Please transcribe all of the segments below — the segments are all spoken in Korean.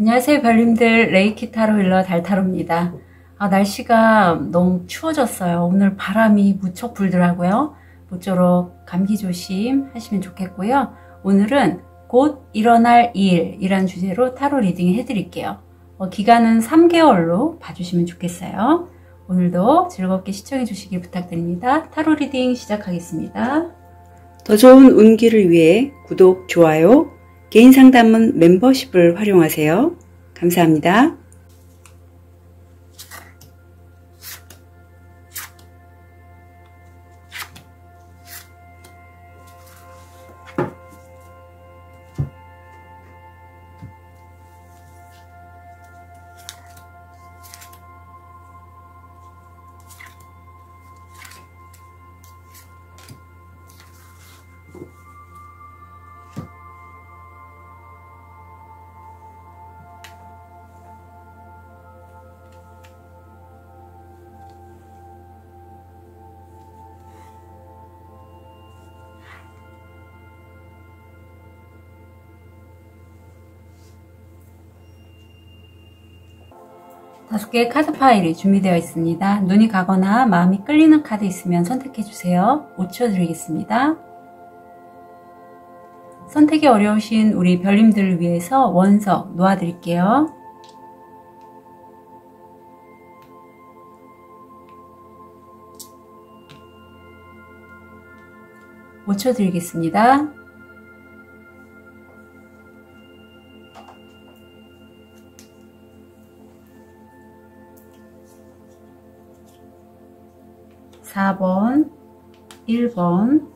안녕하세요 별님들, 레이키 타로 힐러 달타로입니다. 날씨가 너무 추워졌어요. 오늘 바람이 무척 불더라고요. 모쪼록 감기 조심 하시면 좋겠고요. 오늘은 곧 일어날 일이란 주제로 타로 리딩 해드릴게요. 기간은 3개월로 봐주시면 좋겠어요. 오늘도 즐겁게 시청해 주시길 부탁드립니다. 타로 리딩 시작하겠습니다. 더 좋은 운기를 위해 구독, 좋아요, 개인 상담은 멤버십을 활용하세요. 감사합니다. 다섯 개의 카드 파일이 준비되어 있습니다. 눈이 가거나 마음이 끌리는 카드 있으면 선택해 주세요. 5초 드리겠습니다. 선택이 어려우신 우리 별님들을 위해서 원석 놓아드릴게요. (5초) 드리겠습니다. (4번) (1번)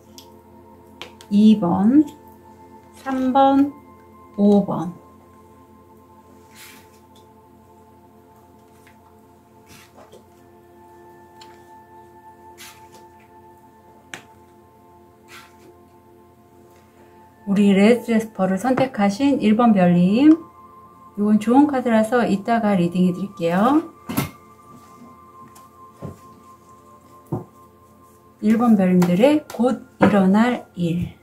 (2번) (3번) (5번) 우리 레드 제스퍼를 선택하신 1번 별님, 이건 좋은 카드라서 이따가 리딩 해드릴게요. 1번 별님들의 곧 일어날 일.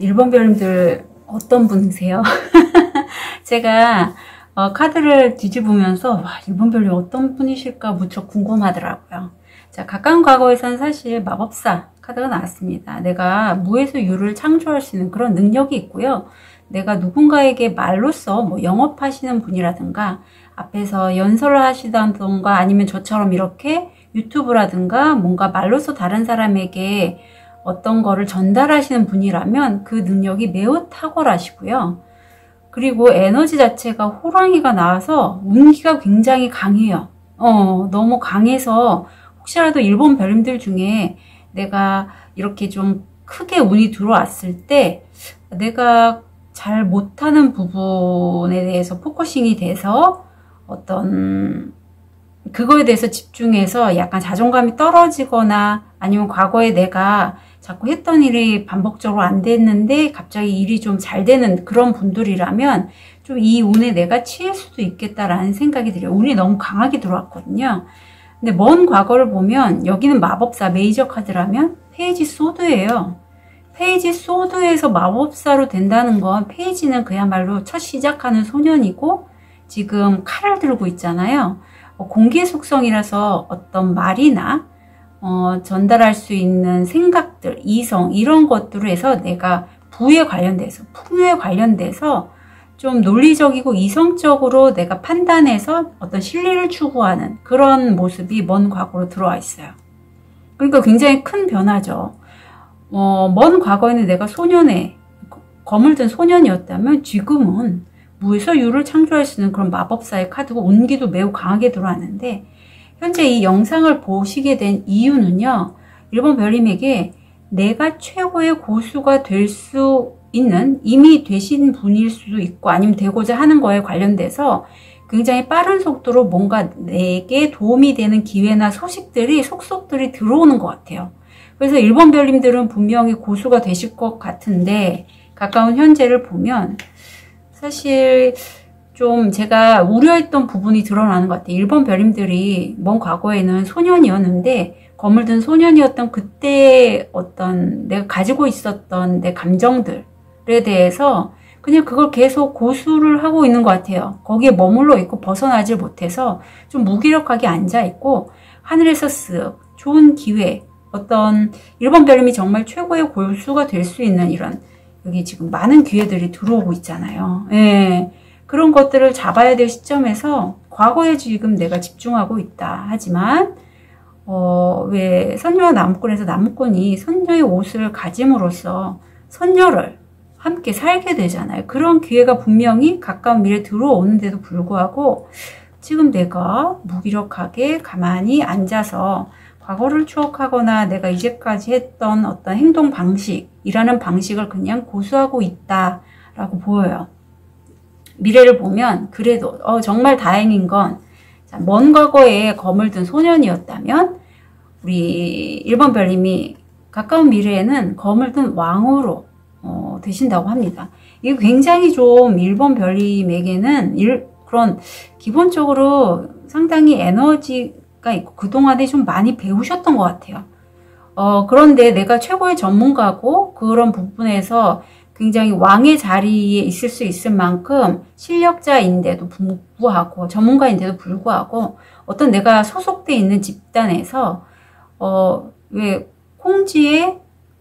(1번) 별님들 어떤 분이세요? 제가 카드를 뒤집으면서 1번 별님 어떤 분이실까 무척 궁금하더라고요. 자, 가까운 과거에서는 사실 마법사 카드가 나왔습니다. 내가 무에서 유를 창조할 수 있는 그런 능력이 있고요. 내가 누군가에게 말로써 뭐 영업하시는 분이라든가 앞에서 연설을 하시다던가 아니면 저처럼 이렇게 유튜브라든가 뭔가 말로써 다른 사람에게 어떤 거를 전달하시는 분이라면 그 능력이 매우 탁월하시고요. 그리고 에너지 자체가 호랑이가 나와서 운기가 굉장히 강해요. 너무 강해서 혹시라도 일본 별님들 중에 내가 이렇게 좀 크게 운이 들어왔을 때 내가 잘 못하는 부분에 대해서 포커싱이 돼서 어떤 그거에 대해서 집중해서 약간 자존감이 떨어지거나 아니면 과거에 내가 자꾸 했던 일이 반복적으로 안 됐는데 갑자기 일이 좀 잘 되는 그런 분들이라면 좀 이 운에 내가 치일 수도 있겠다라는 생각이 들어요. 운이 너무 강하게 들어왔거든요. 근데 먼 과거를 보면 여기는 마법사 메이저 카드라면 페이지 소드예요. 페이지 소드에서 마법사로 된다는 건 페이지는 그야말로 첫 시작하는 소년이고 지금 칼을 들고 있잖아요. 공기의 속성이라서 어떤 말이나 전달할 수 있는 생각들, 이성 이런 것들을 해서 내가 부에 관련돼서 풍요에 관련돼서 좀 논리적이고 이성적으로 내가 판단해서 어떤 실리를 추구하는 그런 모습이 먼 과거로 들어와 있어요. 그러니까 굉장히 큰 변화죠. 먼 과거에는 내가 소년의 검을 든 소년이었다면 지금은 무에서 유를 창조할 수 있는 그런 마법사의 카드고 운기도 매우 강하게 들어왔는데, 현재 이 영상을 보시게 된 이유는요, 1번 별님에게 내가 최고의 고수가 될 수 있는, 이미 되신 분일 수도 있고 아니면 되고자 하는 거에 관련돼서 굉장히 빠른 속도로 뭔가 내게 도움이 되는 기회나 소식들이 속속들이 들어오는 것 같아요. 그래서 1번 별님들은 분명히 고수가 되실 것 같은데, 가까운 현재를 보면 사실 좀 제가 우려했던 부분이 드러나는 것 같아요. 1번 별님들이 먼 과거에는 소년이었는데, 검을 든 소년이었던 그때 어떤 내가 가지고 있었던 내 감정들에 대해서 그냥 그걸 계속 고수를 하고 있는 것 같아요. 거기에 머물러 있고 벗어나질 못해서 좀 무기력하게 앉아있고, 하늘에서 쓱 좋은 기회, 어떤 1번 별님이 정말 최고의 고수가 될 수 있는 이런, 여기 지금 많은 기회들이 들어오고 있잖아요. 예. 그런 것들을 잡아야 될 시점에서 과거에 지금 내가 집중하고 있다. 하지만 왜 선녀와 나무꾼에서 나무꾼이 선녀의 옷을 가짐으로써 선녀를 함께 살게 되잖아요. 그런 기회가 분명히 가까운 미래에 들어오는데도 불구하고 지금 내가 무기력하게 가만히 앉아서 과거를 추억하거나 내가 이제까지 했던 어떤 행동 방식이라는 방식을 그냥 고수하고 있다라고 보여요. 미래를 보면 그래도 정말 다행인 건, 먼 과거에 검을 든 소년이었다면 우리 1번 별님이 가까운 미래에는 검을 든 왕으로 되신다고 합니다. 이게 굉장히 좀 1번 별님에게는 그런 기본적으로 상당히 에너지가 있고 그동안에 좀 많이 배우셨던 것 같아요. 그런데 내가 최고의 전문가고 그런 부분에서 굉장히 왕의 자리에 있을 수 있을 만큼 실력자인데도 불구하고, 전문가인데도 불구하고, 어떤 내가 소속돼 있는 집단에서 왜 콩쥐의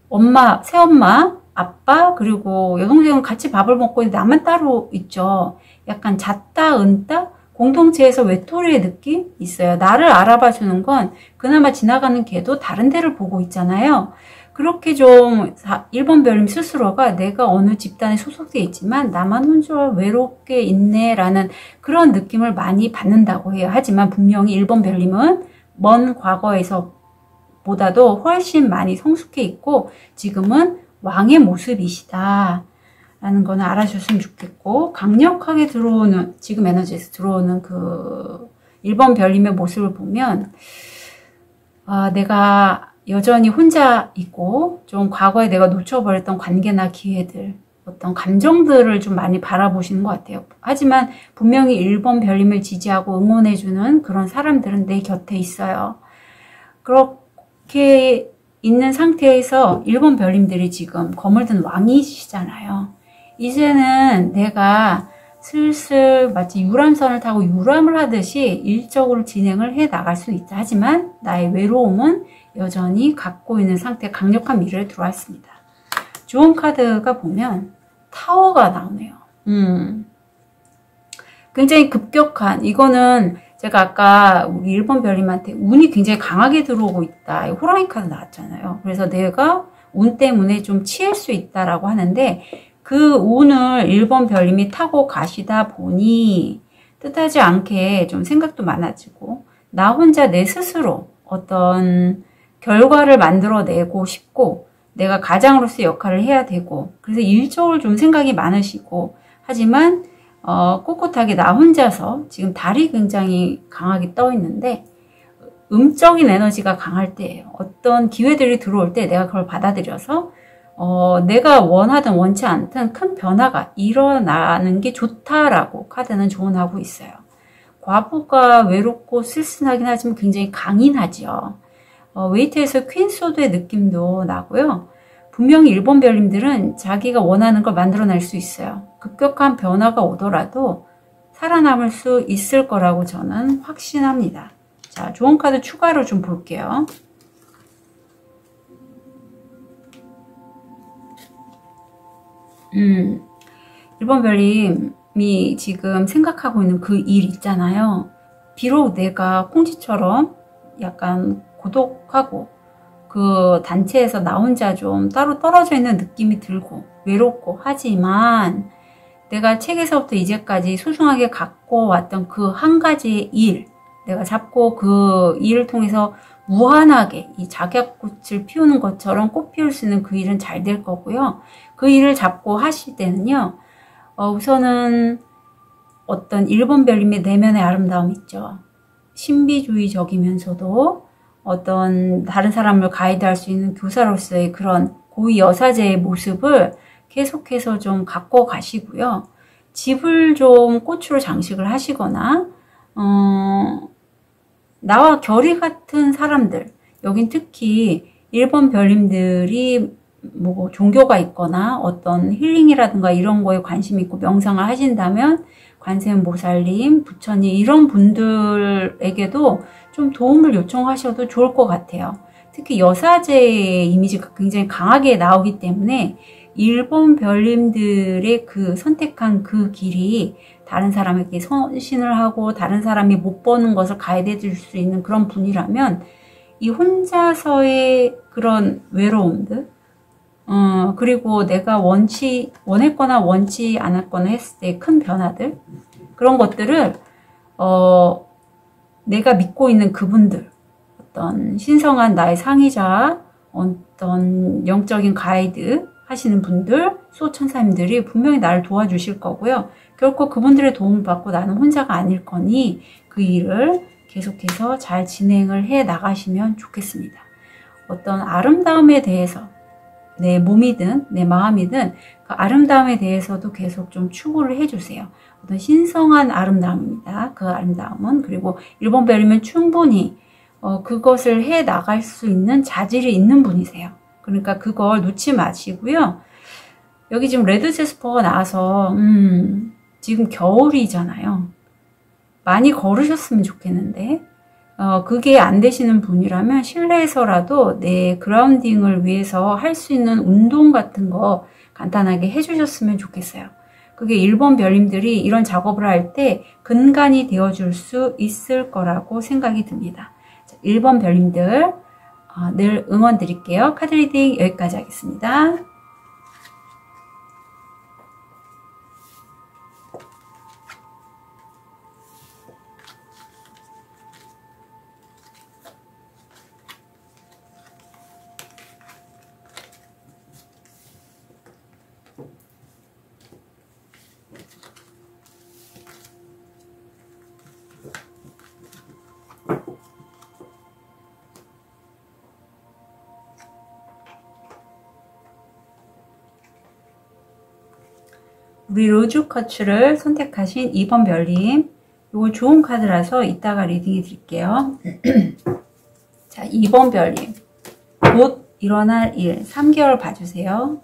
엄마, 새엄마, 아빠, 그리고 여동생은 같이 밥을 먹고 나만 따로 있죠. 약간 잤다 은따 공동체에서 외톨이의 느낌 있어요. 나를 알아봐 주는 건 그나마 지나가는 개도 다른 데를 보고 있잖아요. 그렇게 좀 1번 별님 스스로가 내가 어느 집단에 소속되어 있지만 나만 혼자 외롭게 있네 라는 그런 느낌을 많이 받는다고 해요. 하지만 분명히 1번 별님은 먼 과거에서 보다도 훨씬 많이 성숙해 있고 지금은 왕의 모습이시다 라는 거는 알아주셨으면 좋겠고, 강력하게 들어오는, 지금 에너지에서 들어오는 그 1번 별님의 모습을 보면 내가 여전히 혼자 있고 좀 과거에 내가 놓쳐버렸던 관계나 기회들, 어떤 감정들을 좀 많이 바라보시는 것 같아요. 하지만 분명히 1번 별님을 지지하고 응원해주는 그런 사람들은 내 곁에 있어요. 그렇게 있는 상태에서 1번 별님들이 지금 검을 든 왕이시잖아요. 이제는 내가 슬슬 마치 유람선을 타고 유람을 하듯이 일적으로 진행을 해 나갈 수 있다. 하지만 나의 외로움은 여전히 갖고 있는 상태, 강력한 미래를 들어왔습니다. 좋은 카드가 보면 타워가 나오네요. 굉장히 급격한, 이거는 제가 아까 우리 1번 별님한테 운이 굉장히 강하게 들어오고 있다. 호랑이 카드 나왔잖아요. 그래서 내가 운 때문에 좀 치일 수 있다라고 하는데, 그 운을 1번 별님이 타고 가시다 보니 뜻하지 않게 좀 생각도 많아지고, 나 혼자 내 스스로 어떤 결과를 만들어내고 싶고, 내가 가장으로서의 역할을 해야 되고, 그래서 일적으로 좀 생각이 많으시고, 하지만 꿋꿋하게 나 혼자서 지금 달이 굉장히 강하게 떠 있는데, 음적인 에너지가 강할 때예요. 어떤 기회들이 들어올 때 내가 그걸 받아들여서 내가 원하든 원치 않든 큰 변화가 일어나는 게 좋다라고 카드는 조언하고 있어요. 과부가 외롭고 쓸쓸하긴 하지만 굉장히 강인하죠. 웨이트에서 퀸소드의 느낌도 나고요. 분명히 1번 별님들은 자기가 원하는 걸 만들어낼 수 있어요. 급격한 변화가 오더라도 살아남을 수 있을 거라고 저는 확신합니다. 자, 좋은 카드 추가로 좀 볼게요. 1번 별님, 지금 생각하고 있는 그 일 있잖아요. 비록 내가 콩쥐처럼 약간 고독하고 그 단체에서 나 혼자 좀 따로 떨어져 있는 느낌이 들고 외롭고 하지만 내가 책에서부터 이제까지 소중하게 갖고 왔던 그 한 가지의 일, 내가 잡고 그 일을 통해서 무한하게 이 작약꽃을 피우는 것처럼 꽃 피울 수 있는 그 일은 잘 될 거고요. 그 일을 잡고 하실 때는요. 우선은 어떤 일본 별님의 내면의 아름다움 있죠. 신비주의적이면서도 어떤 다른 사람을 가이드할 수 있는 교사로서의 그런 고위 여사제의 모습을 계속해서 좀 갖고 가시고요. 집을 좀 꽃으로 장식을 하시거나 나와 결이 같은 사람들, 여긴 특히 일본 별님들이 뭐 종교가 있거나 어떤 힐링이라든가 이런 거에 관심 있고 명상을 하신다면 관세음보살님, 부처님 이런 분들에게도 좀 도움을 요청하셔도 좋을 것 같아요. 특히 여사제의 이미지가 굉장히 강하게 나오기 때문에 일본 별님들의 그 선택한 그 길이 다른 사람에게 선신을 하고 다른 사람이 못 보는 것을 가이드해 줄 수 있는 그런 분이라면 이 혼자서의 그런 외로움들 그리고 내가 원했거나 원치 않았거나 했을 때 큰 변화들 그런 것들을 내가 믿고 있는 그분들 어떤 신성한 나의 상의자 어떤 영적인 가이드 하시는 분들 수호천사님들이 분명히 나를 도와주실 거고요. 결코 그분들의 도움을 받고 나는 혼자가 아닐 거니 그 일을 계속해서 잘 진행을 해 나가시면 좋겠습니다. 어떤 아름다움에 대해서 내 몸이든 내 마음이든 그 아름다움에 대해서도 계속 좀 추구를 해주세요. 어떤 신성한 아름다움입니다. 그 아름다움은 그리고 일본 별이면 충분히 그것을 해 나갈 수 있는 자질이 있는 분이세요. 그러니까 그걸 놓지 마시고요. 여기 지금 레드 제스퍼가 나와서 지금 겨울이잖아요. 많이 걸으셨으면 좋겠는데 그게 안 되시는 분이라면 실내에서라도 내 그라운딩을 위해서 할 수 있는 운동 같은 거 간단하게 해주셨으면 좋겠어요. 그게 일본 별님들이 이런 작업을 할 때 근간이 되어줄 수 있을 거라고 생각이 듭니다. 자, 일본 별님들 늘 응원 드릴게요. 카드 리딩 여기까지 하겠습니다. 우리 로즈쿼츠를 선택하신 2번 별님, 이거 좋은 카드라서 이따가 리딩해 드릴게요. 자, 2번 별님, 곧 일어날 일 3개월 봐주세요.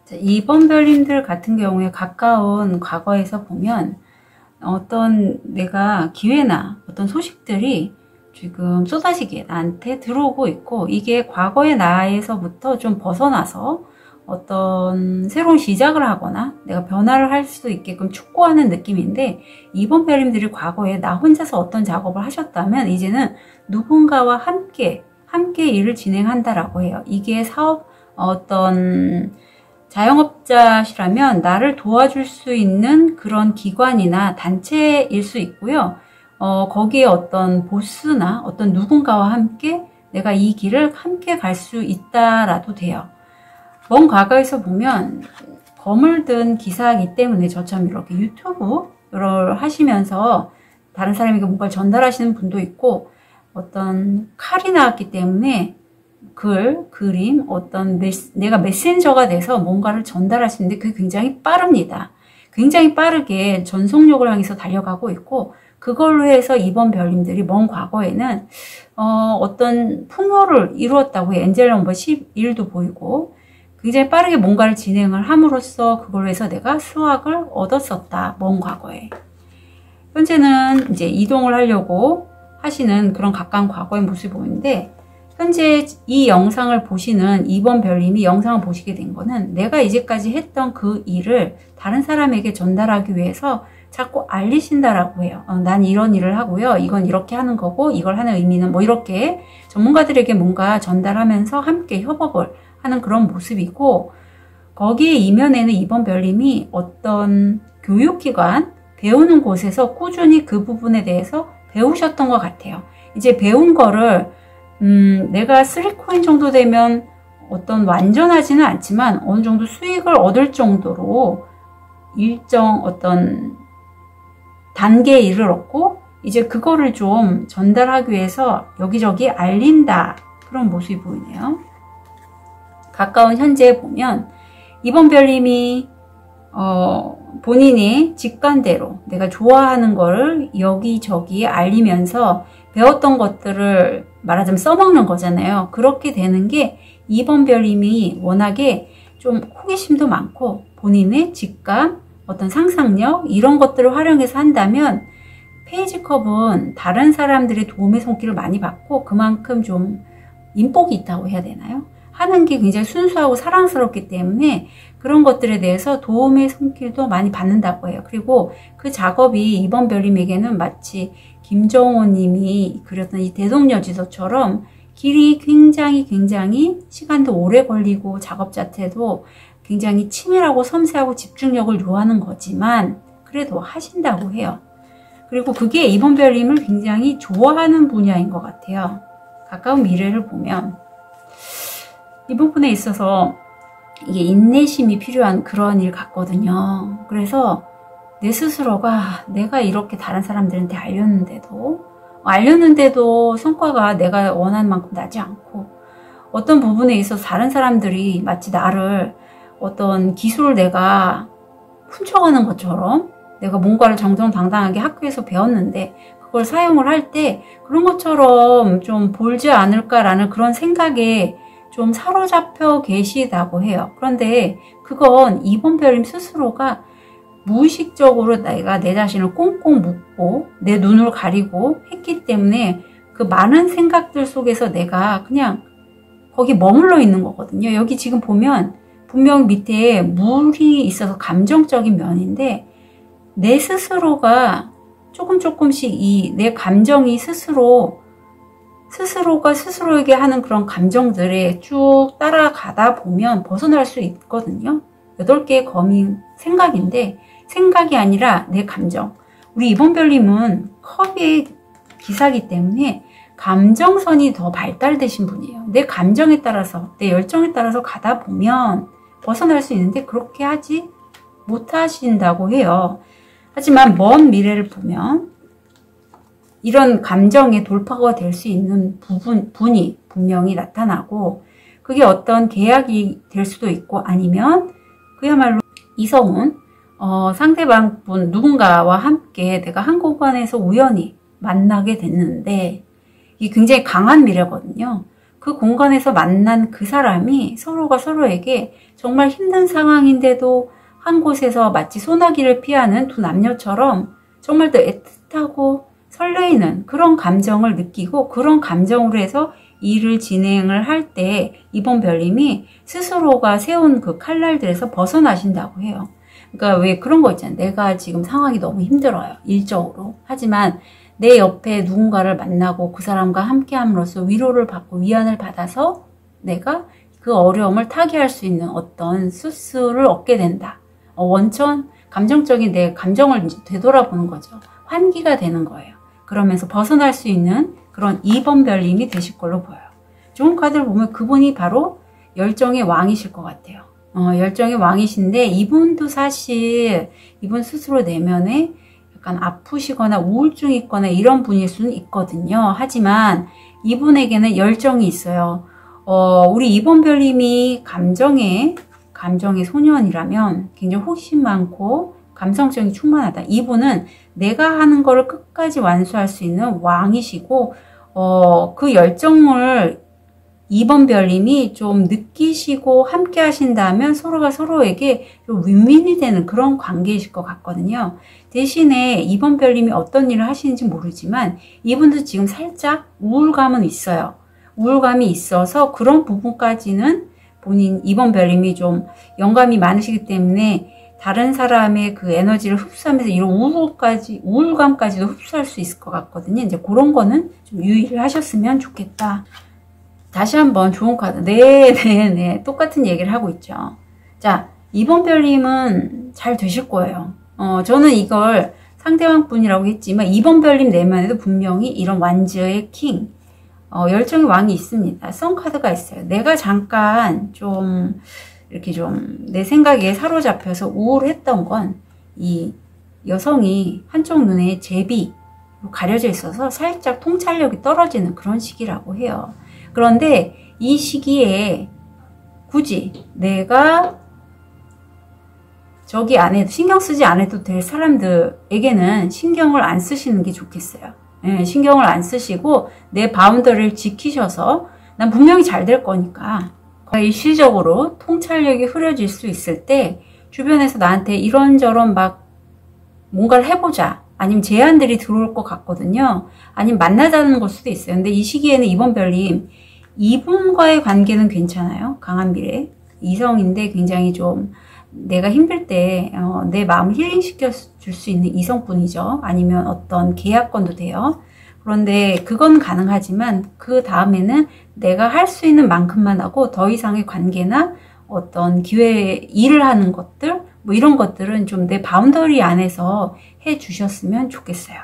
자, 2번 별님들 같은 경우에 가까운 과거에서 보면 어떤 내가 기회나 어떤 소식들이 지금 쏟아지게 나한테 들어오고 있고 이게 과거의 나에서부터 좀 벗어나서 어떤 새로운 시작을 하거나 내가 변화를 할 수 있게끔 촉구하는 느낌인데 2번 별님들이 과거에 나 혼자서 어떤 작업을 하셨다면 이제는 누군가와 함께 일을 진행한다라고 해요. 이게 사업 어떤 자영업자시라면 나를 도와줄 수 있는 그런 기관이나 단체일 수 있고요. 거기에 어떤 보스나 어떤 누군가와 함께 내가 이 길을 함께 갈 수 있다라도 돼요. 먼 과거에서 보면 검을 든 기사이기 때문에 저처럼 이렇게 유튜브를 하시면서 다른 사람에게 뭔가를 전달하시는 분도 있고, 어떤 칼이 나왔기 때문에 그림, 어떤 내가 메신저가 돼서 뭔가를 전달할 수 있는데 그게 굉장히 빠릅니다. 굉장히 빠르게 전속력을 향해서 달려가고 있고, 그걸로 해서 이번 별님들이 먼 과거에는 어떤 풍요를 이루었다고 해요. 엔젤 넘버 11도 보이고, 굉장히 빠르게 뭔가를 진행을 함으로써 그걸로 해서 내가 수확을 얻었었다. 먼 과거에. 현재는 이제 이동을 하려고 하시는 그런 가까운 과거의 모습이 보이는데, 현재 이 영상을 보시는 이번 별님이 영상을 보시게 된 거는 내가 이제까지 했던 그 일을 다른 사람에게 전달하기 위해서 자꾸 알리신다라고 해요. 난 이런 일을 하고요. 이건 이렇게 하는 거고, 이걸 하는 의미는 뭐, 이렇게 전문가들에게 뭔가 전달하면서 함께 협업을 하는 그런 모습이고, 거기에 이면에는 이번 별님이 어떤 교육기관, 배우는 곳에서 꾸준히 그 부분에 대해서 배우셨던 것 같아요. 이제 배운 거를 내가 3코인 정도 되면 어떤 완전하지는 않지만 어느 정도 수익을 얻을 정도로 일정 어떤 단계에 이르렀고, 이제 그거를 좀 전달하기 위해서 여기저기 알린다, 그런 모습이 보이네요. 가까운 현재에 보면 이번 별님이 본인이 직관대로 내가 좋아하는 거를 여기저기 알리면서 배웠던 것들을 말하자면 써먹는 거잖아요. 그렇게 되는 게 이번 별님이 워낙에 좀 호기심도 많고 본인의 직감, 어떤 상상력 이런 것들을 활용해서 한다면 페이지컵은 다른 사람들의 도움의 손길을 많이 받고 그만큼 좀 인복이 있다고 해야 되나요? 하는 게 굉장히 순수하고 사랑스럽기 때문에 그런 것들에 대해서 도움의 손길도 많이 받는다고 해요. 그리고 그 작업이 이번 별님에게는 마치 김정호 님이 그렸던 이 대동여지서처럼 길이 굉장히 시간도 오래 걸리고 작업 자체도 굉장히 치밀하고 섬세하고 집중력을 요하는 거지만 그래도 하신다고 해요. 그리고 그게 이번 별님을 굉장히 좋아하는 분야인 것 같아요. 가까운 미래를 보면 이 부분에 있어서 이게 인내심이 필요한 그런 일 같거든요. 그래서 내 스스로가 내가 이렇게 다른 사람들한테 알렸는데도 성과가 내가 원하는 만큼 나지 않고, 어떤 부분에 있어서 다른 사람들이 마치 나를 어떤 기술을 내가 훔쳐가는 것처럼 내가 뭔가를 정정당당하게 학교에서 배웠는데 그걸 사용을 할 때 그런 것처럼 좀 볼지 않을까라는 그런 생각에 좀 사로잡혀 계시다고 해요. 그런데 그건 이번 별님 스스로가 무의식적으로 내가 내 자신을 꽁꽁 묶고 내 눈을 가리고 했기 때문에 그 많은 생각들 속에서 내가 그냥 거기 머물러 있는 거거든요. 여기 지금 보면 분명 밑에 물이 있어서 감정적인 면인데 내 스스로가 조금씩 이 내 감정이 스스로가 스스로에게 하는 그런 감정들에 쭉 따라가다 보면 벗어날 수 있거든요. 8개의 검인 생각인데 생각이 아니라 내 감정. 우리 이번 별님은 컵의 기사기 때문에 감정선이 더 발달되신 분이에요. 내 감정에 따라서, 내 열정에 따라서 가다 보면 벗어날 수 있는데 그렇게 하지 못하신다고 해요. 하지만 먼 미래를 보면 이런 감정의 돌파가 될 수 있는 분이 분명히 나타나고, 그게 어떤 계약이 될 수도 있고 아니면 그야말로 이성운 상대방 분 누군가와 함께 내가 한 공간에서 우연히 만나게 됐는데 이게 굉장히 강한 미래거든요. 그 공간에서 만난 그 사람이 서로가 서로에게 정말 힘든 상황인데도 한 곳에서 마치 소나기를 피하는 두 남녀처럼 정말 더 애틋하고 설레이는 그런 감정을 느끼고, 그런 감정으로 해서 일을 진행을 할 때 이번 별님이 스스로가 세운 그 칼날들에서 벗어나신다고 해요. 그러니까 왜 그런 거 있잖아요. 내가 지금 상황이 너무 힘들어요. 일적으로. 하지만 내 옆에 누군가를 만나고 그 사람과 함께 함으로써 위로를 받고 위안을 받아서 내가 그 어려움을 타개할 수 있는 어떤 수스를 얻게 된다. 원천, 감정적인 내 감정을 이제 되돌아보는 거죠. 환기가 되는 거예요. 그러면서 벗어날 수 있는 그런 이번 별님이 되실 걸로 보여요. 좋은 카드를 보면 그분이 바로 열정의 왕이실 것 같아요. 열정의 왕이신데 이분도 사실 이분 스스로 내면에 약간 아프시거나 우울증이 있거나 이런 분일 수는 있거든요. 하지만 이분에게는 열정이 있어요. 우리 이번별님이 감정의 소년이라면 굉장히 호기심 많고 감성성이 충만하다. 이분은 내가 하는 거를 끝까지 완수할 수 있는 왕이시고 그 열정을 이번별님이 좀 느끼시고 함께 하신다면 서로가 서로에게 좀 윈윈이 되는 그런 관계이실 것 같거든요. 대신에 이번별님이 어떤 일을 하시는지 모르지만 이분도 지금 살짝 우울감은 있어요. 우울감이 있어서 그런 부분까지는 본인 이번별님이 좀 영감이 많으시기 때문에 다른 사람의 그 에너지를 흡수하면서 이런 우울감까지도 흡수할 수 있을 것 같거든요. 이제 그런 거는 좀 유의를 하셨으면 좋겠다. 다시 한번 좋은 카드. 네. 똑같은 얘기를 하고 있죠. 자, 이번별님은 잘 되실 거예요. 저는 이걸 상대방 분이라고 했지만 이번별님 내면에도 분명히 이런 완즈의 킹, 열정의 왕이 있습니다. 선 카드가 있어요. 내가 잠깐 좀 이렇게 좀 내 생각에 사로잡혀서 우울했던 건 이 여성이 한쪽 눈에 제비로 가려져 있어서 살짝 통찰력이 떨어지는 그런 시기라고 해요. 그런데 이 시기에 굳이 내가 저기 안 해도 신경 쓰지 않아도 될 사람들에게는 신경을 안 쓰시는 게 좋겠어요. 네, 신경을 안 쓰시고 내 바운더리를 지키셔서 난 분명히 잘 될 거니까 일시적으로 통찰력이 흐려질 수 있을 때 주변에서 나한테 이런저런 막 뭔가를 해보자 아니면 제안들이 들어올 것 같거든요. 아니면 만나자는 걸 수도 있어요. 근데 이 시기에는 이번별님 이분과의 관계는 괜찮아요. 강한 미래 이성인데 굉장히 좀 내가 힘들 때 내 마음을 힐링시켜 줄 수 있는 이성분이죠. 아니면 어떤 계약건도 돼요. 그런데 그건 가능하지만 그 다음에는 내가 할 수 있는 만큼만 하고 더 이상의 관계나 어떤 기회 일을 하는 것들 뭐 이런 것들은 좀 내 바운더리 안에서 해 주셨으면 좋겠어요.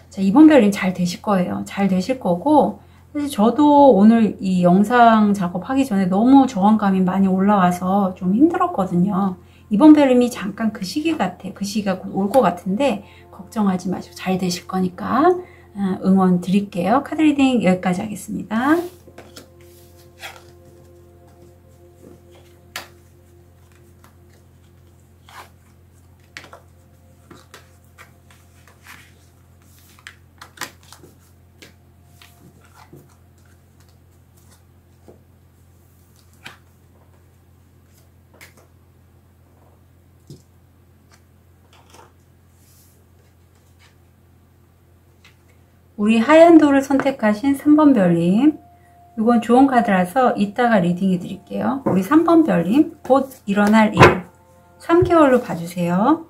자, 이번별님 잘 되실 거예요. 잘 되실 거고 사실 저도 오늘 이 영상 작업하기 전에 너무 저항감이 많이 올라와서 좀 힘들었거든요. 이번별님이 잠깐 그 시기 같아. 그 시기가 올 것 같은데 걱정하지 마시고 잘 되실 거니까 응원 드릴게요. 카드 리딩 여기까지 하겠습니다. 우리 하얀 돌을 선택하신 3번 별님, 이건 좋은 카드라서 이따가 리딩해 드릴게요. 우리 3번 별님, 곧 일어날 일 3개월로 봐주세요.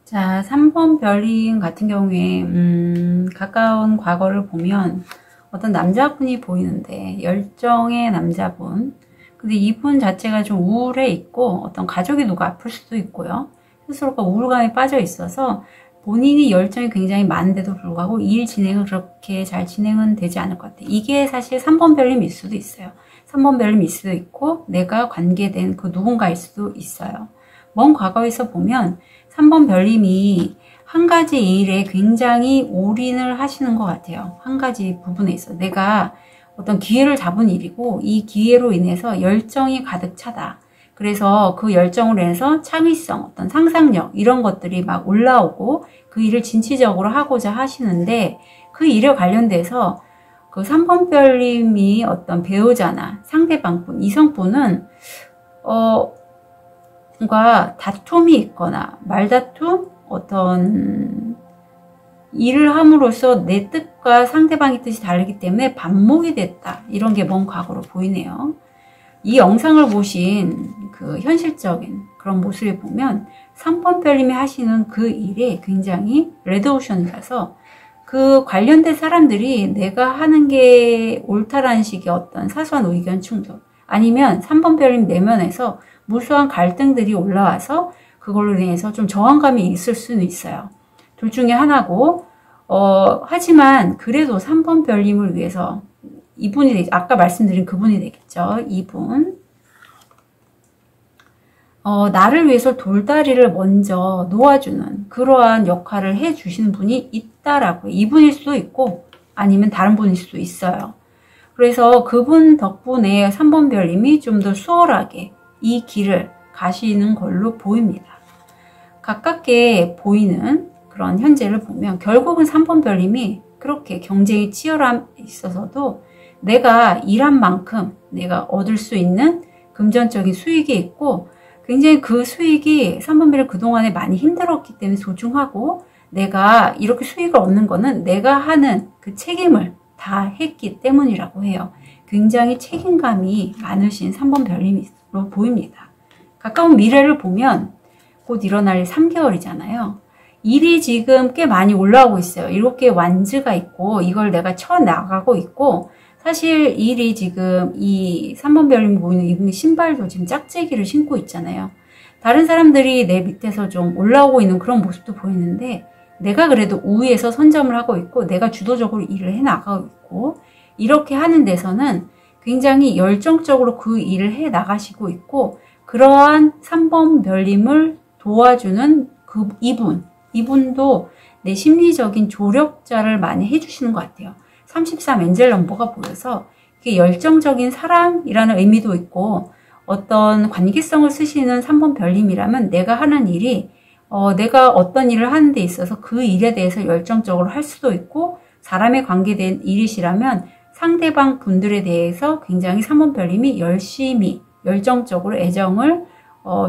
자, 3번 별님 같은 경우에 가까운 과거를 보면 어떤 남자분이 보이는데 열정의 남자분. 근데 이분 자체가 좀 우울해 있고 어떤 가족이 누가 아플 수도 있고요. 스스로가 우울감에 빠져 있어서 본인이 열정이 굉장히 많은데도 불구하고 일 진행은 그렇게 잘 진행은 되지 않을 것 같아요. 이게 사실 3번 별님일 수도 있어요. 3번 별님일 수도 있고 내가 관계된 그 누군가일 수도 있어요. 먼 과거에서 보면 3번 별님이 한 가지 일에 굉장히 올인을 하시는 것 같아요. 한 가지 부분에 있어 내가 어떤 기회를 잡은 일이고 이 기회로 인해서 열정이 가득 차다. 그래서 그 열정으로 해서 창의성, 어떤 상상력 이런 것들이 막 올라오고 그 일을 진취적으로 하고자 하시는데 그 일에 관련돼서 그 3번 별님이 어떤 배우자나 상대방분, 이성분은 뭔가 다툼이 있거나 말다툼, 어떤 일을 함으로써 내 뜻과 상대방의 뜻이 다르기 때문에 반목이 됐다. 이런 게 먼 과거로 보이네요. 이 영상을 보신 그 현실적인 그런 모습을 보면 3번 별님이 하시는 그 일에 굉장히 레드오션이라서 그 관련된 사람들이 내가 하는 게 옳다라는 식의 어떤 사소한 의견 충돌 아니면 3번 별님 내면에서 무수한 갈등들이 올라와서 그걸로 인해서 좀 저항감이 있을 수는 있어요. 둘 중에 하나고 하지만 그래도 3번 별님을 위해서 이분이 아까 말씀드린 그분이 되겠죠. 이분 나를 위해서 돌다리를 먼저 놓아주는 그러한 역할을 해주시는 분이 있다라고 이분일 수도 있고 아니면 다른 분일 수도 있어요. 그래서 그분 덕분에 3번 별님이 좀 더 수월하게 이 길을 가시는 걸로 보입니다. 가깝게 보이는 그런 현재를 보면 결국은 3번 별님이 그렇게 경쟁이 치열함에 있어서도 내가 일한 만큼 내가 얻을 수 있는 금전적인 수익이 있고 굉장히 그 수익이 3번 별이 그동안에 많이 힘들었기 때문에 소중하고 내가 이렇게 수익을 얻는 거는 내가 하는 그 책임을 다 했기 때문이라고 해요. 굉장히 책임감이 많으신 3번 별님으로 보입니다. 가까운 미래를 보면 곧 일어날 일 3개월이잖아요. 일이 지금 꽤 많이 올라오고 있어요. 7개의 완즈가 있고 이걸 내가 쳐나가고 있고 사실 일이 지금 이 3번 별님 보이는 이 신발도 지금 짝재기를 신고 있잖아요. 다른 사람들이 내 밑에서 좀 올라오고 있는 그런 모습도 보이는데 내가 그래도 우위에서 선점을 하고 있고 내가 주도적으로 일을 해나가고 있고 이렇게 하는 데서는 굉장히 열정적으로 그 일을 해나가시고 있고 그러한 3번 별님을 도와주는 그 이분도 내 심리적인 조력자를 많이 해주시는 것 같아요. 33 엔젤 넘버가 보여서 이게 열정적인 사랑이라는 의미도 있고 어떤 관계성을 쓰시는 3번 별님이라면 내가 하는 일이 내가 어떤 일을 하는 데 있어서 그 일에 대해서 열정적으로 할 수도 있고 사람에 관계된 일이시라면 상대방 분들에 대해서 굉장히 3번 별님이 열심히 열정적으로 애정을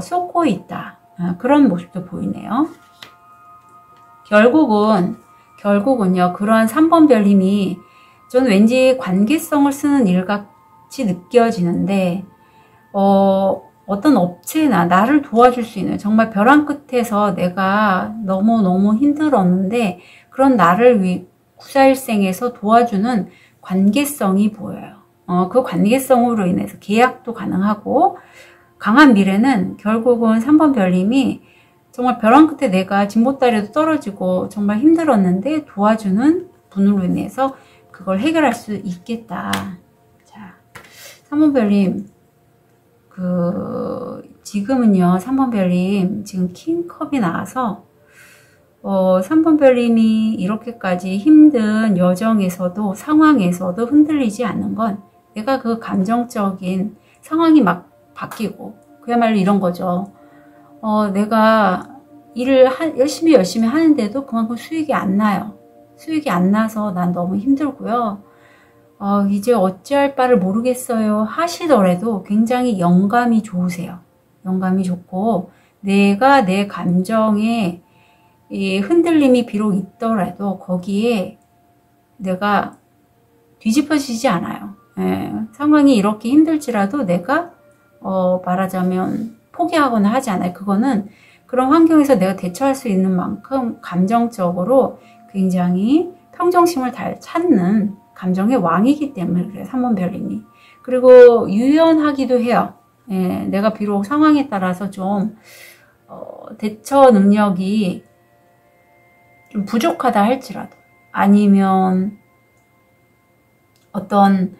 쏟고 있다. 그런 모습도 보이네요. 결국은요 그러한 3번 별님이 저는 왠지 관계성을 쓰는 일같이 느껴지는데 어떤 업체나 나를 도와줄 수 있는 정말 벼랑 끝에서 내가 너무너무 힘들었는데 그런 나를 구사일생에서 도와주는 관계성이 보여요. 그 관계성으로 인해서 계약도 가능하고 강한 미래는 결국은 3번 별님이 정말 벼랑 끝에 내가 진보다리도 떨어지고 정말 힘들었는데 도와주는 분으로 인해서 그걸 해결할 수 있겠다. 자, 3번 별님 지금은요 3번 별님 지금 킹컵이 나와서 3번 별님이 이렇게까지 힘든 여정에서도 상황에서도 흔들리지 않는 건 내가 그 감정적인 상황이 막 바뀌고 그야말로 이런 거죠. 내가 일을 열심히 하는데도 그만큼 수익이 안 나요. 수익이 안 나서 난 너무 힘들고요. 이제 어찌할 바를 모르겠어요 하시더라도 굉장히 영감이 좋으세요. 영감이 좋고 내가 내 감정에 흔들림이 비록 있더라도 거기에 내가 뒤집어지지 않아요. 상황이 이렇게 힘들지라도 내가 말하자면 포기하거나 하지 않아요. 그거는 그런 환경에서 내가 대처할 수 있는 만큼 감정적으로 굉장히 평정심을 찾는 감정의 왕이기 때문에 그래요. 3번 별님이. 그리고 유연하기도 해요. 내가 비록 상황에 따라서 좀 대처 능력이 좀 부족하다 할지라도 아니면 어떤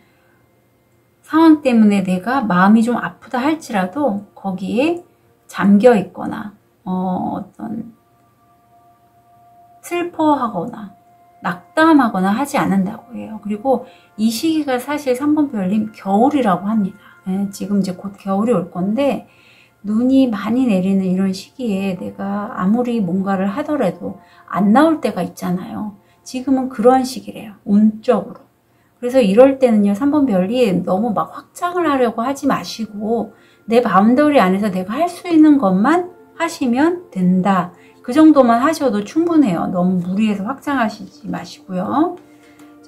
상황 때문에 내가 마음이 좀 아프다 할지라도 거기에 잠겨 있거나 어떤 슬퍼하거나 낙담하거나 하지 않는다고 해요. 그리고 이 시기가 사실 3번 별님 겨울이라고 합니다. 지금 이제 곧 겨울이 올 건데 눈이 많이 내리는 이런 시기에 내가 아무리 뭔가를 하더라도 안 나올 때가 있잖아요. 지금은 그런 시기래요. 운적으로. 그래서 이럴 때는요, 3번 별이 너무 막 확장을 하려고 하지 마시고 내 바운더리 안에서 내가 할 수 있는 것만 하시면 된다. 그 정도만 하셔도 충분해요. 너무 무리해서 확장하시지 마시고요.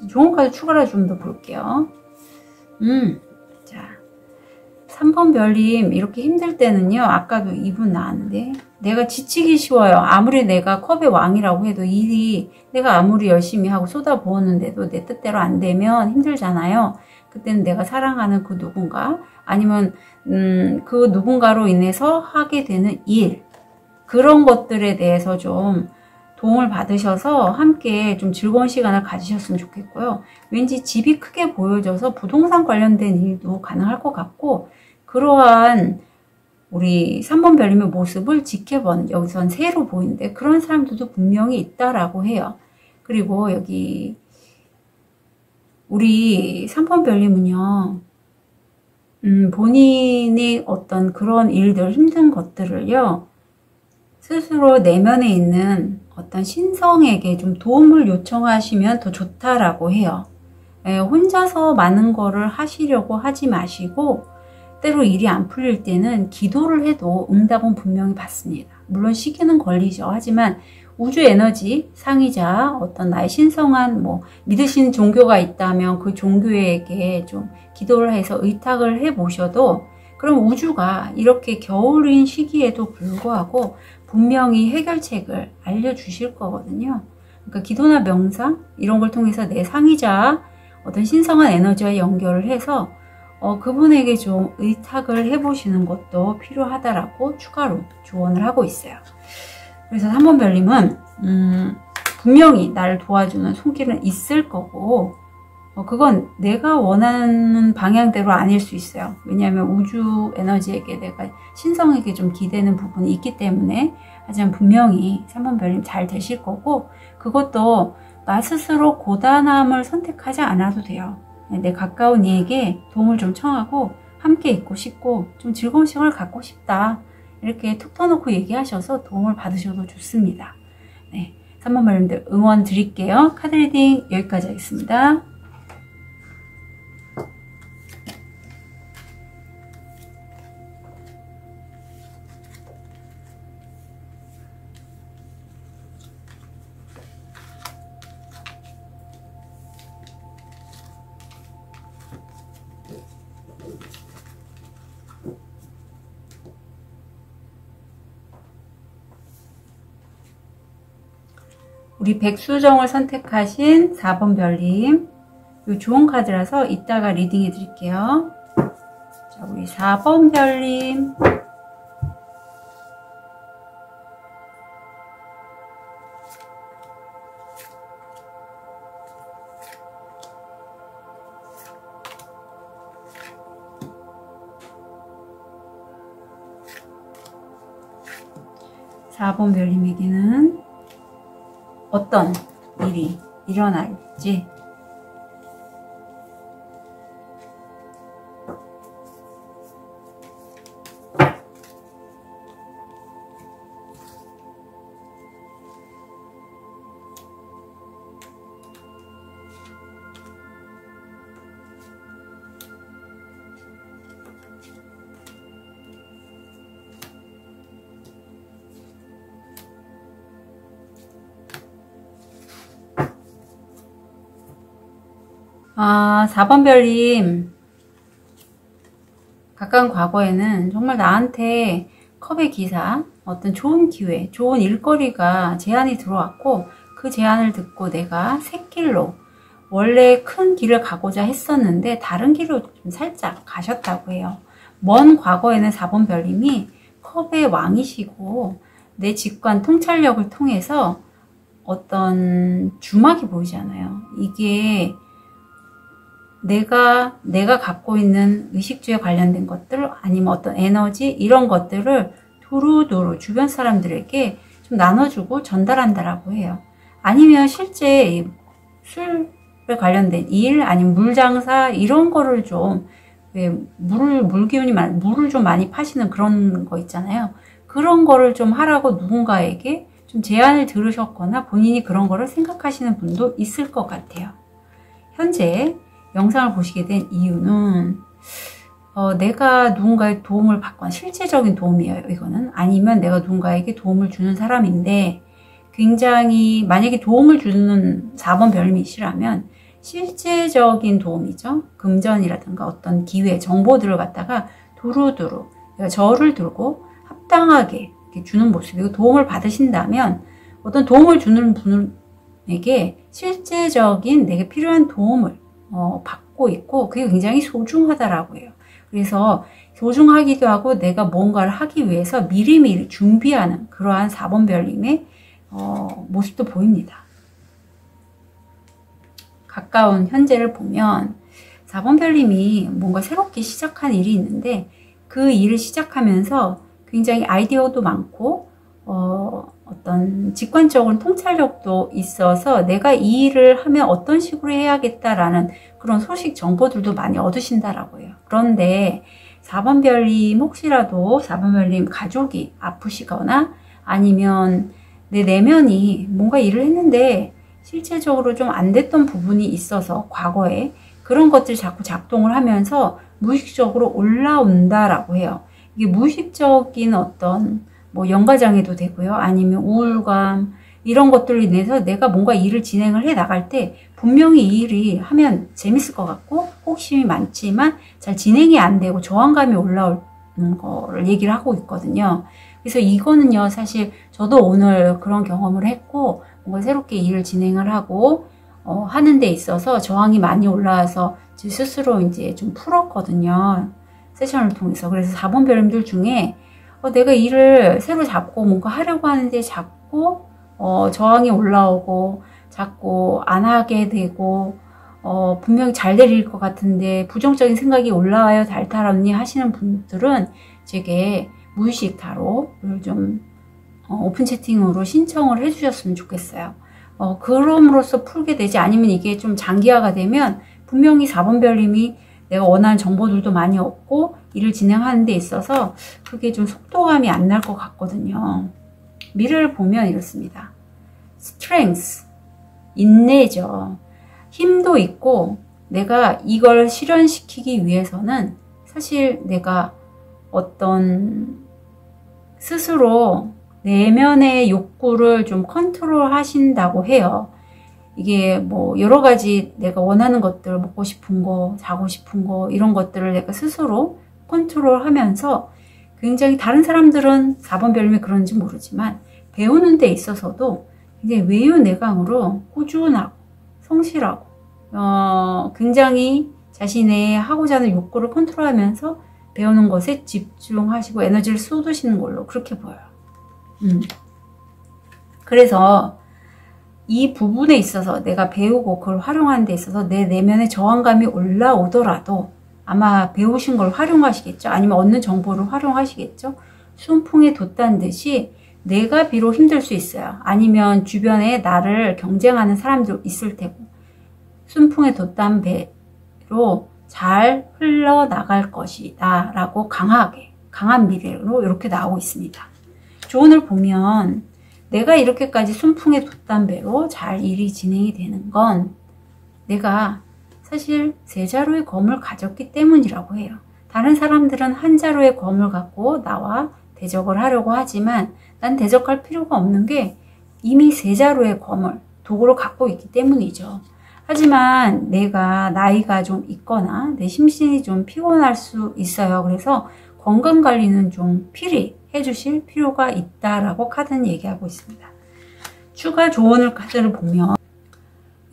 좋은 카드 추가로 좀 더 볼게요. 자, 3번 별님 이렇게 힘들 때는요, 아까도 이분 나왔는데 내가 지치기 쉬워요. 아무리 내가 컵의 왕이라고 해도 일이 내가 아무리 열심히 하고 쏟아부었는데도 내 뜻대로 안 되면 힘들잖아요. 그때는 내가 사랑하는 그 누군가 아니면 그 누군가로 인해서 하게 되는 일, 그런 것들에 대해서 좀 도움을 받으셔서 함께 좀 즐거운 시간을 가지셨으면 좋겠고요. 왠지 집이 크게 보여져서 부동산 관련된 일도 가능할 것 같고, 그러한 우리 3번 별님의 모습을 지켜보는, 여기선 새로 보이는데 그런 사람들도 분명히 있다라고 해요. 그리고 여기 우리 3번 별님은요, 본인의 어떤 그런 일들, 힘든 것들을요, 스스로 내면에 있는 어떤 신성에게 좀 도움을 요청하시면 더 좋다라고 해요. 혼자서 많은 거를 하시려고 하지 마시고, 때로 일이 안 풀릴 때는 기도를 해도 응답은 분명히 받습니다. 물론 시기는 걸리죠. 하지만 우주 에너지 상이자 어떤 나의 신성한 믿으시는 종교가 있다면 그 종교에게 좀 기도를 해서 의탁을 해 보셔도, 그럼 우주가 이렇게 겨울인 시기에도 불구하고 분명히 해결책을 알려주실 거거든요. 그러니까 기도나 명상 이런 걸 통해서 내 상이자 어떤 신성한 에너지와 연결을 해서 그분에게 좀 의탁을 해보시는 것도 필요하다라고 추가로 조언을 하고 있어요. 그래서 3번 별님은 분명히 나를 도와주는 손길은 있을 거고, 그건 내가 원하는 방향대로 아닐 수 있어요. 왜냐하면 우주 에너지에게 내가 신성에게 좀 기대는 부분이 있기 때문에. 하지만 분명히 3번 별님 잘 되실 거고, 그것도 나 스스로 고단함을 선택하지 않아도 돼요. 내 가까운 이에게 도움을 좀 청하고 함께 있고 싶고 좀 즐거운 시간을 갖고 싶다, 이렇게 툭 터놓고 얘기하셔서 도움을 받으셔도 좋습니다. 네, 3번 별님들 응원 드릴게요. 카드 리딩 여기까지 하겠습니다. 우리 백수정을 선택하신 4번 별님, 이 좋은 카드라서 이따가 리딩해 드릴게요. 자, 우리 4번 별님, 별님에게는 어떤 일이 일어날지, 아, 4번 별님, 가까운 과거에는 정말 나한테 컵의 기사, 어떤 좋은 기회, 좋은 일거리가 제안이 들어왔고, 그 제안을 듣고 내가 샛길로, 원래 큰 길을 가고자 했었는데 다른 길로 좀 살짝 가셨다고 해요. 먼 과거에는 4번 별님이 컵의 왕이시고 내 직관 통찰력을 통해서 어떤 주막이 보이잖아요. 이게 내가 갖고 있는 의식주에 관련된 것들, 아니면 어떤 에너지, 이런 것들을 두루두루 주변 사람들에게 좀 나눠주고 전달한다라고 해요. 아니면 실제 술에 관련된 일, 아니면 물장사, 이런 거를 좀 왜 물 기운이 물을 좀 많이 파시는 그런 거 있잖아요. 그런 거를 좀 하라고 누군가에게 좀 제안을 들으셨거나 본인이 그런 거를 생각하시는 분도 있을 것 같아요. 현재 영상을 보시게 된 이유는 내가 누군가의 도움을 받거나 실제적인 도움이에요. 이거는 아니면 내가 누군가에게 도움을 주는 사람인데 굉장히 만약에 도움을 주는 4번 별미시라면 실제적인 도움이죠. 금전이라든가 어떤 기회, 정보들을 갖다가 두루두루 저를 두고 합당하게 이렇게 주는 모습이고 도움을 받으신다면 어떤 도움을 주는 분에게 실제적인 내게 필요한 도움을 받고 있고 그게 굉장히 소중하다라고 해요. 그래서 소중하기도 하고 내가 뭔가를 하기 위해서 미리미리 준비하는 그러한 4번 별님의 모습도 보입니다. 가까운 현재를 보면 4번 별님이 뭔가 새롭게 시작한 일이 있는데 그 일을 시작하면서 굉장히 아이디어도 많고 어떤 직관적인 통찰력도 있어서 내가 이 일을 하면 어떤 식으로 해야겠다라는 그런 소식 정보들도 많이 얻으신다라고 해요. 그런데 4번 별님 혹시라도 4번 별님 가족이 아프시거나 아니면 내 내면이 뭔가 일을 했는데 실제적으로 좀 안 됐던 부분이 있어서 과거에 그런 것들이 자꾸 작동을 하면서 무의식적으로 올라온다라고 해요. 이게 무의식적인 어떤 뭐 연가장애도 되고요. 아니면 우울감 이런 것들로 인해서 내가 뭔가 일을 진행을 해 나갈 때 분명히 이 일이 하면 재밌을 것 같고 호기심이 많지만 잘 진행이 안 되고 저항감이 올라오는 거를 얘기를 하고 있거든요. 그래서 이거는요 사실 저도 오늘 그런 경험을 했고 뭔가 새롭게 일을 진행을 하고 하는 데 있어서 저항이 많이 올라와서 제 스스로 이제 좀 풀었거든요. 세션을 통해서. 그래서 4번 별님들 중에 내가 일을 새로 잡고 뭔가 하려고 하는데 자꾸 저항이 올라오고 자꾸 안 하게 되고 분명히 잘 될 일일 것 같은데 부정적인 생각이 올라와요 달달 언니 하시는 분들은 제게 무의식 타로를 좀 오픈 채팅으로 신청을 해주셨으면 좋겠어요. 그럼으로써 풀게 되지 아니면 이게 좀 장기화가 되면 분명히 4번 별님이 내가 원하는 정보들도 많이 얻고 일을 진행하는 데 있어서 그게 좀 속도감이 안 날 것 같거든요. 미래를 보면 이렇습니다. strength, 인내죠. 힘도 있고 내가 이걸 실현시키기 위해서는 사실 내가 어떤 스스로 내면의 욕구를 좀 컨트롤 하신다고 해요. 이게 뭐 여러 가지 내가 원하는 것들, 먹고 싶은 거, 자고 싶은 거 이런 것들을 내가 스스로 컨트롤 하면서 굉장히 다른 사람들은 4번 별님이 그런지 모르지만 배우는 데 있어서도 굉장히 외유내강으로 꾸준하고 성실하고 굉장히 자신의 하고자 하는 욕구를 컨트롤하면서 배우는 것에 집중하시고 에너지를 쏟으시는 걸로 그렇게 보여요. 그래서 이 부분에 있어서 내가 배우고 그걸 활용하는 데 있어서 내 내면의 저항감이 올라오더라도 아마 배우신 걸 활용하시겠죠. 아니면 얻는 정보를 활용하시겠죠. 순풍에 돛단 듯이 내가 비록 힘들 수 있어요. 아니면 주변에 나를 경쟁하는 사람도 있을 테고 순풍에 돛단 배로 잘 흘러나갈 것이다 라고 강한 미래로 이렇게 나오고 있습니다. 조언을 보면 내가 이렇게까지 순풍에 돛단 배로 잘 일이 진행이 되는 건 내가 사실 3자루의 검을 가졌기 때문이라고 해요. 다른 사람들은 한 자루의 검을 갖고 나와 대적을 하려고 하지만 난 대적할 필요가 없는 게 이미 3자루의 검을 도구를 갖고 있기 때문이죠. 하지만 내가 나이가 좀 있거나 내 심신이 좀 피곤할 수 있어요. 그래서 건강관리는 좀 필히 해주실 필요가 있다라고 카드는 얘기하고 있습니다. 추가 조언을 카드를 보면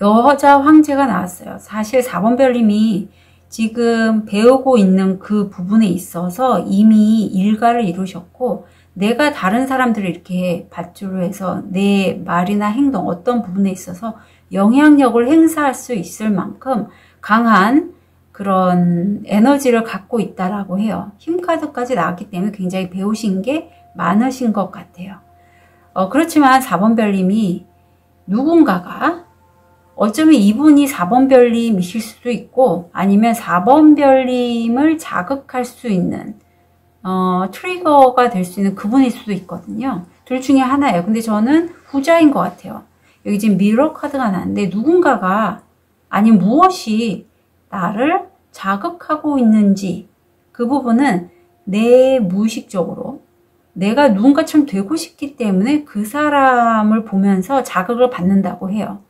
여자 황제가 나왔어요. 사실 4번 별님이 지금 배우고 있는 그 부분에 있어서 이미 일가를 이루셨고 내가 다른 사람들을 이렇게 밧줄로 해서 내 말이나 행동 어떤 부분에 있어서 영향력을 행사할 수 있을 만큼 강한 그런 에너지를 갖고 있다라고 해요. 힘카드까지 나왔기 때문에 굉장히 배우신 게 많으신 것 같아요. 그렇지만 4번 별님이 누군가가 어쩌면 이분이 4번 별님이실 수도 있고 아니면 4번 별님을 자극할 수 있는 트리거가 될 수 있는 그분일 수도 있거든요. 둘 중에 하나예요. 근데 저는 후자인 것 같아요. 여기 지금 미러 카드가 나는데 누군가가 아니면 무엇이 나를 자극하고 있는지 그 부분은 내 무의식적으로 내가 누군가처럼 되고 싶기 때문에 그 사람을 보면서 자극을 받는다고 해요.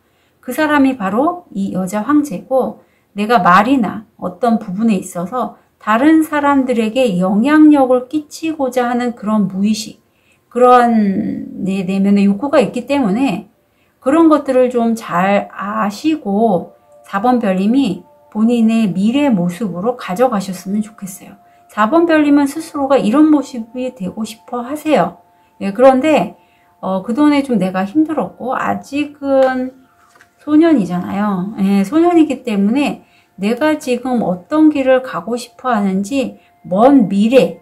그 사람이 바로 이 여자 황제고 내가 말이나 어떤 부분에 있어서 다른 사람들에게 영향력을 끼치고자 하는 그런 무의식, 그런 내 내면의 욕구가 있기 때문에 그런 것들을 좀 잘 아시고 4번 별님이 본인의 미래 모습으로 가져가셨으면 좋겠어요. 4번 별님은 스스로가 이런 모습이 되고 싶어 하세요. 예, 그런데 그동안에 좀 내가 힘들었고 아직은 소년이잖아요. 예, 소년이기 때문에 내가 지금 어떤 길을 가고 싶어 하는지 먼 미래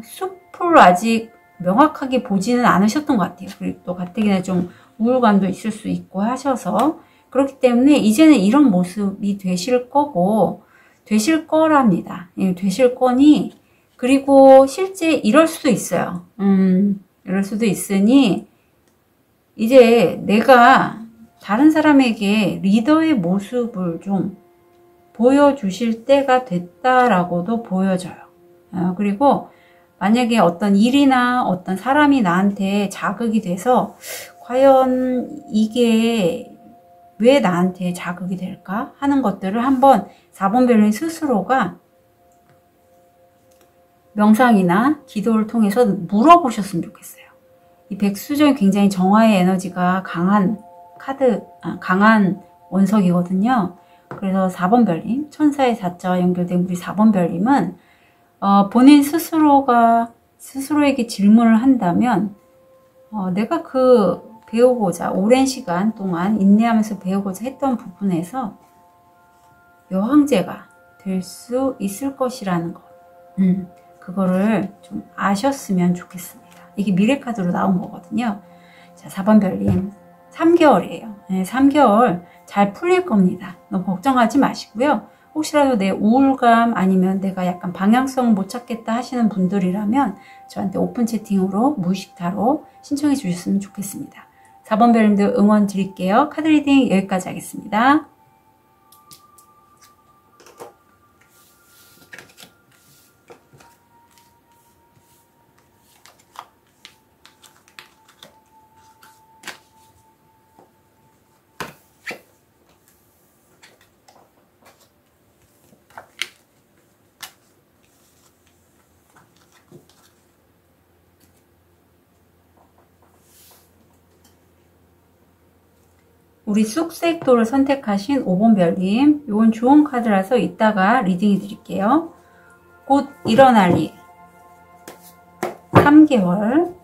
숲을 아직 명확하게 보지는 않으셨던 것 같아요. 그리고 또 가뜩이나 좀 우울감도 있을 수 있고 하셔서 그렇기 때문에 이제는 이런 모습이 되실 거고 되실 거랍니다. 예, 되실 거니 그리고 실제 이럴 수도 있어요. 이럴 수도 있으니 이제 내가 다른 사람에게 리더의 모습을 좀 보여주실 때가 됐다라고도 보여져요. 그리고 만약에 어떤 일이나 어떤 사람이 나한테 자극이 돼서 과연 이게 왜 나한테 자극이 될까 하는 것들을 한번 4번 별님 스스로가 명상이나 기도를 통해서 물어보셨으면 좋겠어요. 이 백수전이 굉장히 정화의 에너지가 강한 강한 원석이거든요. 그래서 4번 별님, 천사의 4자와 연결된 우리 4번 별님은 본인 스스로에게 질문을 한다면 내가 배우고자 오랜 시간 동안 인내하면서 배우고자 했던 부분에서 여황제가 될 수 있을 것이라는 것. 그거를 좀 아셨으면 좋겠습니다. 이게 미래 카드로 나온 거거든요. 자, 4번 별님 3개월이에요. 네, 3개월 잘 풀릴 겁니다. 너무 걱정하지 마시고요. 혹시라도 내 우울감 아니면 내가 약간 방향성 못 찾겠다 하시는 분들이라면 저한테 오픈 채팅으로 무의식 타로 신청해 주셨으면 좋겠습니다. 4번 별님들 응원 드릴게요. 카드 리딩 여기까지 하겠습니다. 우리 쑥색도를 선택하신 5번 별님, 이건 좋은 카드라서 이따가 리딩해 드릴게요. 곧 일어날 일 3개월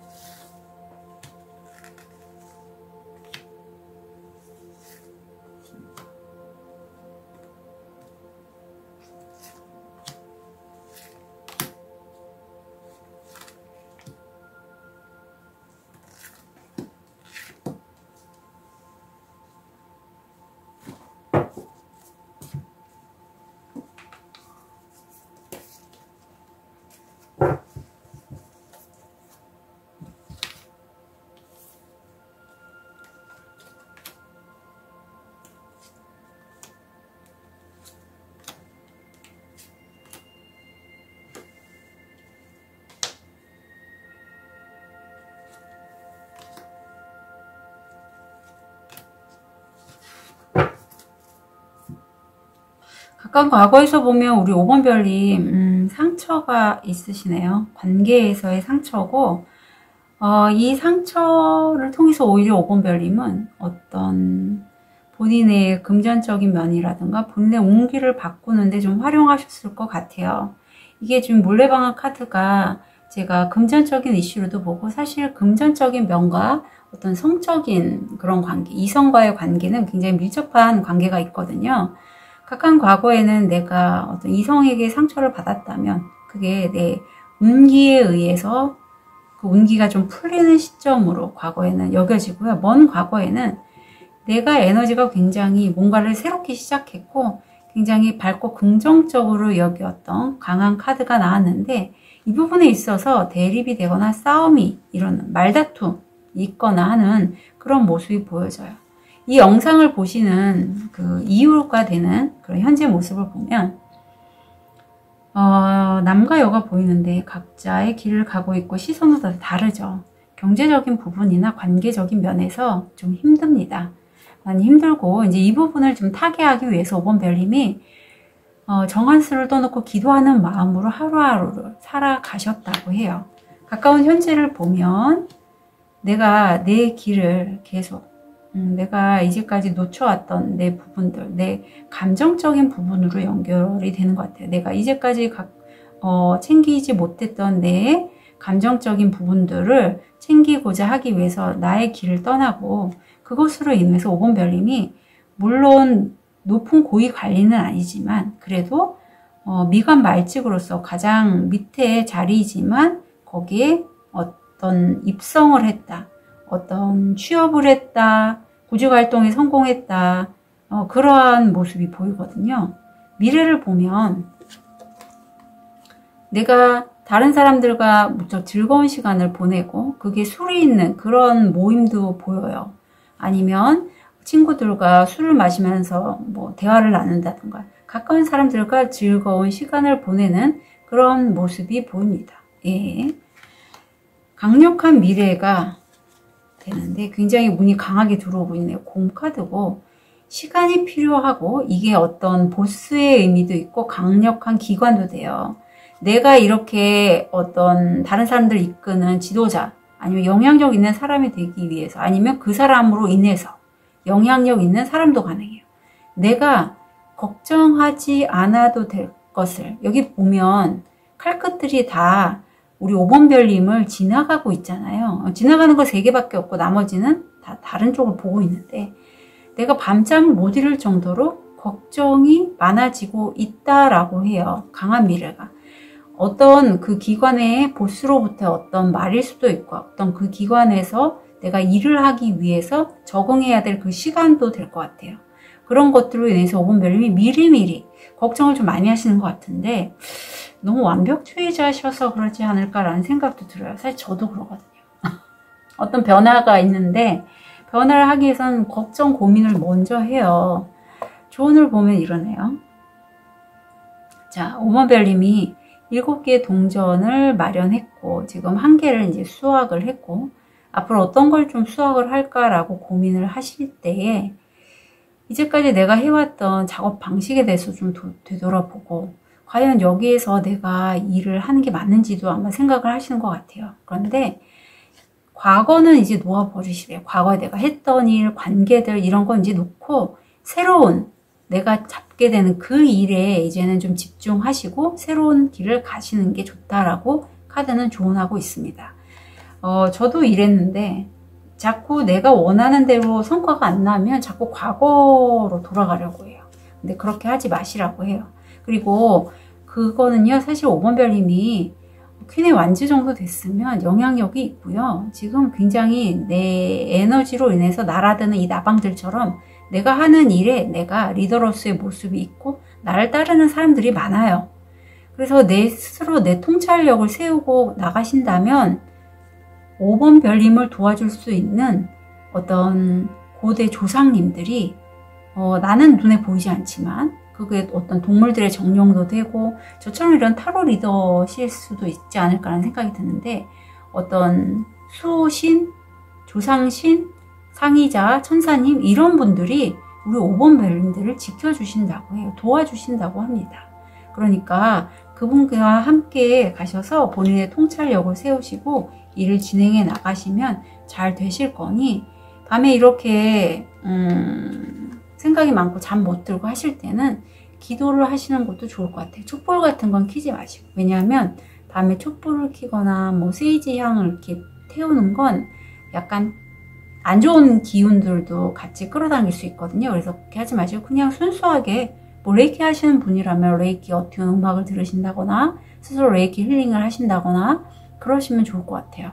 가까운 과거에서 보면 우리 5번 별님 상처가 있으시네요. 관계에서의 상처고 이 상처를 통해서 오히려 5번 별님은 어떤 본인의 금전적인 면이라든가 본인의 운기를 바꾸는데 좀 활용하셨을 것 같아요. 이게 지금 몰래방아 카드가 제가 금전적인 이슈로도 보고 사실 금전적인 면과 어떤 성적인 그런 관계, 이성과의 관계는 굉장히 밀접한 관계가 있거든요. 가까운 과거에는 내가 어떤 이성에게 상처를 받았다면 그게 내 운기에 의해서 그 운기가 좀 풀리는 시점으로 과거에는 여겨지고요. 먼 과거에는 내가 에너지가 굉장히 뭔가를 새롭게 시작했고 굉장히 밝고 긍정적으로 여겼던 강한 카드가 나왔는데 이 부분에 있어서 대립이 되거나 싸움이 일어나는 말다툼이 있거나 하는 그런 모습이 보여져요. 이 영상을 보시는 그 이유가 되는 그런 현재 모습을 보면 남과 여가 보이는데 각자의 길을 가고 있고 시선도 다 다르죠. 경제적인 부분이나 관계적인 면에서 좀 힘듭니다. 많이 힘들고 이제 이 부분을 좀 타개하기 위해서 5번 별님이 정한수를 떠놓고 기도하는 마음으로 하루하루를 살아가셨다고 해요. 가까운 현재를 보면 내가 내 길을 계속 내가 이제까지 놓쳐왔던 내 부분들, 내 감정적인 부분으로 연결이 되는 것 같아요. 내가 이제까지 챙기지 못했던 내 감정적인 부분들을 챙기고자 하기 위해서 나의 길을 떠나고 그것으로 인해서 5번 별님이 물론 높은 고위 관리는 아니지만 그래도 미관 말직으로서 가장 밑에 자리이지만 거기에 어떤 입성을 했다. 어떤 취업을 했다. 구직활동에 성공했다. 그러한 모습이 보이거든요. 미래를 보면 내가 다른 사람들과 무척 즐거운 시간을 보내고 그게 술이 있는 그런 모임도 보여요. 아니면 친구들과 술을 마시면서 뭐 대화를 나눈다든가 가까운 사람들과 즐거운 시간을 보내는 그런 모습이 보입니다. 예. 강력한 미래가 되는데 굉장히 운이 강하게 들어오고 있네요. 곰카드고 시간이 필요하고 이게 어떤 보스의 의미도 있고 강력한 기관도 돼요. 내가 이렇게 어떤 다른 사람들을 이끄는 지도자 아니면 영향력 있는 사람이 되기 위해서 아니면 그 사람으로 인해서 영향력 있는 사람도 가능해요. 내가 걱정하지 않아도 될 것을 여기 보면 칼끝들이 다 우리 5번 별님을 지나가고 있잖아요. 지나가는 거 3개밖에 없고 나머지는 다 다른 쪽을 보고 있는데 내가 밤잠을 못 이룰 정도로 걱정이 많아지고 있다라고 해요. 강한 미래가. 어떤 그 기관의 보스로부터 어떤 말일 수도 있고 어떤 그 기관에서 내가 일을 하기 위해서 적응해야 될 그 시간도 될 것 같아요. 그런 것들로 인해서 5번 별님이 미리미리 걱정을 좀 많이 하시는 것 같은데 너무 완벽주의자셔서 그러지 않을까라는 생각도 들어요. 사실 저도 그러거든요. 어떤 변화가 있는데 변화를 하기 위해서는 걱정, 고민을 먼저 해요. 조언을 보면 이러네요. 자, 5번 별님이 7개의 동전을 마련했고 지금 1개를 이제 수확을 했고 앞으로 어떤 걸 좀 수확을 할까라고 고민을 하실 때에 이제까지 내가 해왔던 작업 방식에 대해서 좀 되돌아보고 과연 여기에서 내가 일을 하는 게 맞는지도 아마 생각을 하시는 것 같아요. 그런데 과거는 이제 놓아버리시래요. 과거에 내가 했던 일, 관계들 이런 건 이제 놓고 새로운 내가 잡게 되는 그 일에 이제는 좀 집중하시고 새로운 길을 가시는 게 좋다라고 카드는 조언하고 있습니다. 저도 이랬는데 자꾸 내가 원하는 대로 성과가 안 나면 자꾸 과거로 돌아가려고 해요. 근데 그렇게 하지 마시라고 해요. 그리고 그거는요 사실 5번 별님이 퀸의 완주 정도 됐으면 영향력이 있고요. 지금 굉장히 내 에너지로 인해서 날아드는 이 나방들처럼 내가 하는 일에 내가 리더로서의 모습이 있고 나를 따르는 사람들이 많아요. 그래서 내 스스로 내 통찰력을 세우고 나가신다면 5번 별님을 도와줄 수 있는 어떤 고대 조상님들이 나는 눈에 보이지 않지만 그게 어떤 동물들의 정령도 되고 저처럼 이런 타로 리더실 수도 있지 않을까라는 생각이 드는데 어떤 수호신, 조상신, 상의자, 천사님 이런 분들이 우리 5번 별님들을 지켜주신다고 해요. 도와주신다고 합니다. 그러니까 그분과 함께 가셔서 본인의 통찰력을 세우시고 일을 진행해 나가시면 잘 되실 거니 밤에 이렇게 생각이 많고 잠 못 들고 하실 때는 기도를 하시는 것도 좋을 것 같아요. 촛불 같은 건 켜지 마시고 왜냐하면 밤에 촛불을 켜거나 뭐 세이지 향을 이렇게 태우는 건 약간 안 좋은 기운들도 같이 끌어당길 수 있거든요. 그래서 그렇게 하지 마시고 그냥 순수하게 뭐 레이키 하시는 분이라면 레이키 어튜는 음악을 들으신다거나 스스로 레이키 힐링을 하신다거나 그러시면 좋을 것 같아요.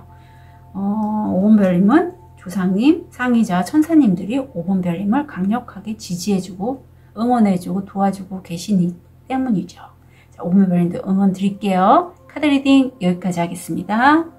5번 별님은 조상님, 상의자, 천사님들이 5번 별님을 강력하게 지지해주고 응원해주고 도와주고 계시니 때문이죠. 자, 5번 별님도 응원 드릴게요. 카드 리딩 여기까지 하겠습니다.